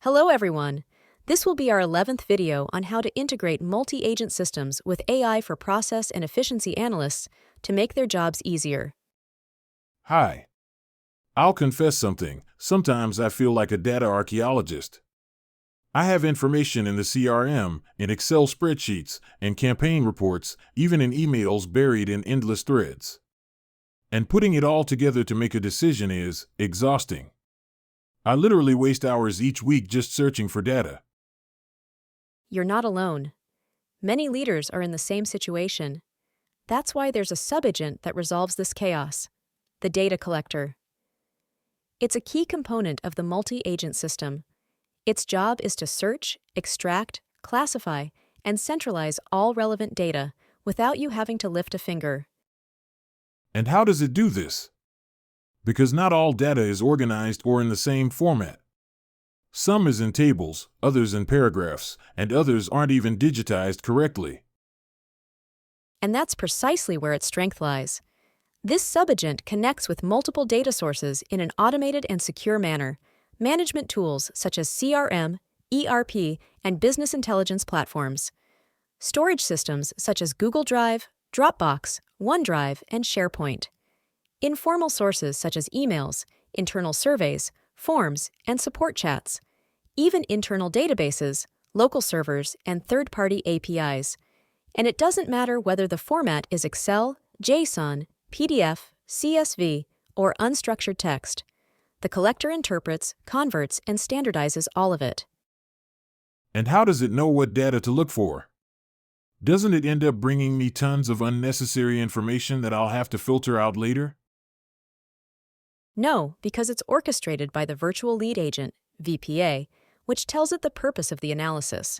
Hello everyone! This will be our 11th video on how to integrate multi-agent systems with AI for process and efficiency analysts to make their jobs easier. Hi. I'll confess something. Sometimes I feel like a data archaeologist. I have information in the CRM, in Excel spreadsheets, and campaign reports, even in emails buried in endless threads. And putting it all together to make a decision is exhausting. I literally waste hours each week just searching for data. You're not alone. Many leaders are in the same situation. That's why there's a subagent that resolves this chaos, the data collector. It's a key component of the multi-agent system. Its job is to search, extract, classify, and centralize all relevant data without you having to lift a finger. And how does it do this? Because not all data is organized or in the same format. Some is in tables, others in paragraphs, and others aren't even digitized correctly. And that's precisely where its strength lies. This subagent connects with multiple data sources in an automated and secure manner. Management tools such as CRM, ERP, and business intelligence platforms. Storage systems such as Google Drive, Dropbox, OneDrive, and SharePoint. Informal sources such as emails, internal surveys, forms, and support chats. Even internal databases, local servers, and third-party APIs. And it doesn't matter whether the format is Excel, JSON, PDF, CSV, or unstructured text. The collector interprets, converts, and standardizes all of it. And how does it know what data to look for? Doesn't it end up bringing me tons of unnecessary information that I'll have to filter out later? No, because it's orchestrated by the virtual lead agent, VPA, which tells it the purpose of the analysis.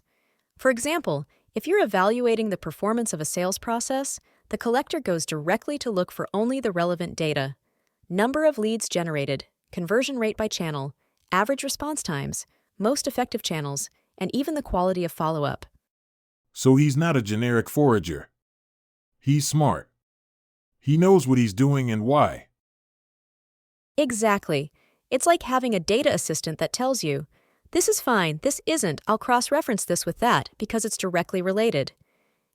For example, if you're evaluating the performance of a sales process, the collector goes directly to look for only the relevant data. Number of leads generated, conversion rate by channel, average response times, most effective channels, and even the quality of follow-up. So he's not a generic forager. He's smart. He knows what he's doing and why. Exactly. It's like having a data assistant that tells you, this is fine, this isn't, I'll cross-reference this with that because it's directly related.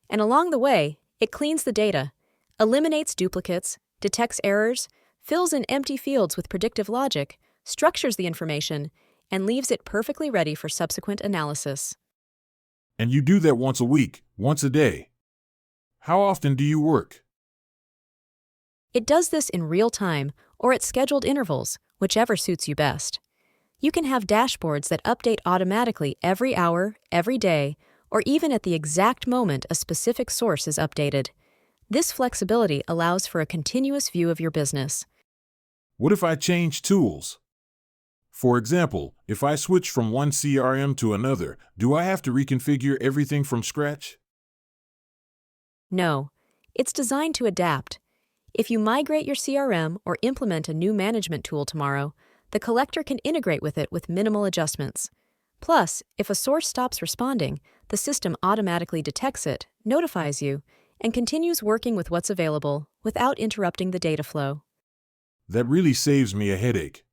And along the way, it cleans the data, eliminates duplicates, detects errors, fills in empty fields with predictive logic, structures the information, and leaves it perfectly ready for subsequent analysis. And you do that once a week, once a day. How often do you work? It does this in real time or at scheduled intervals, whichever suits you best. You can have dashboards that update automatically every hour, every day, or even at the exact moment a specific source is updated. This flexibility allows for a continuous view of your business. What if I change tools? For example, if I switch from one CRM to another, do I have to reconfigure everything from scratch? No, it's designed to adapt. If you migrate your CRM or implement a new management tool tomorrow, the collector can integrate with it with minimal adjustments. Plus, if a source stops responding, the system automatically detects it, notifies you, and continues working with what's available without interrupting the data flow. That really saves me a headache.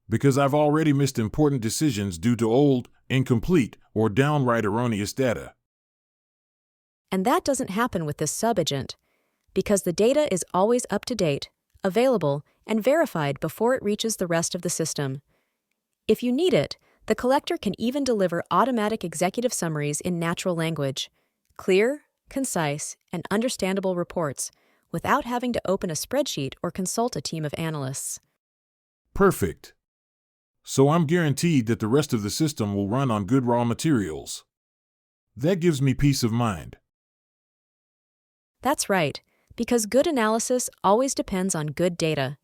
Because I've already missed important decisions due to old, incomplete, or downright erroneous data. And that doesn't happen with this subagent, because the data is always up to date, available, and verified before it reaches the rest of the system. If you need it, the collector can even deliver automatic executive summaries in natural language, clear, concise, and understandable reports, without having to open a spreadsheet or consult a team of analysts. Perfect. So I'm guaranteed that the rest of the system will run on good raw materials. That gives me peace of mind. That's right, because good analysis always depends on good data.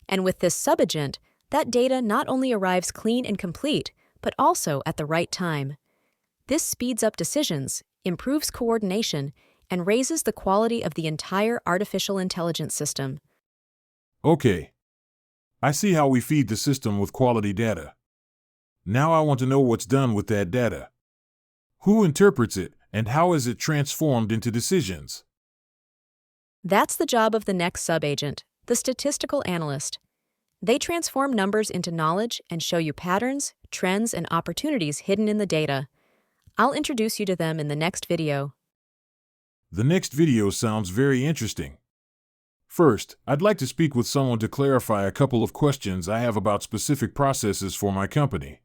And with this subagent, that data not only arrives clean and complete, but also at the right time. This speeds up decisions, improves coordination, and raises the quality of the entire artificial intelligence system. Okay. I see how we feed the system with quality data. Now I want to know what's done with that data. Who interprets it, and how is it transformed into decisions? That's the job of the next subagent, the statistical analyst. They transform numbers into knowledge and show you patterns, trends, and opportunities hidden in the data. I'll introduce you to them in the next video. The next video sounds very interesting. First, I'd like to speak with someone to clarify a couple of questions I have about specific processes for my company.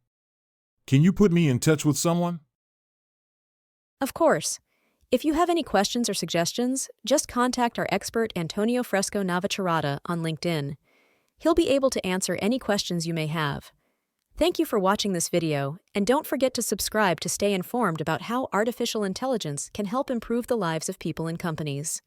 Can you put me in touch with someone? Of course. If you have any questions or suggestions, just contact our expert Antonio Fresco Navacerrada on LinkedIn. He'll be able to answer any questions you may have. Thank you for watching this video, and don't forget to subscribe to stay informed about how artificial intelligence can help improve the lives of people and companies.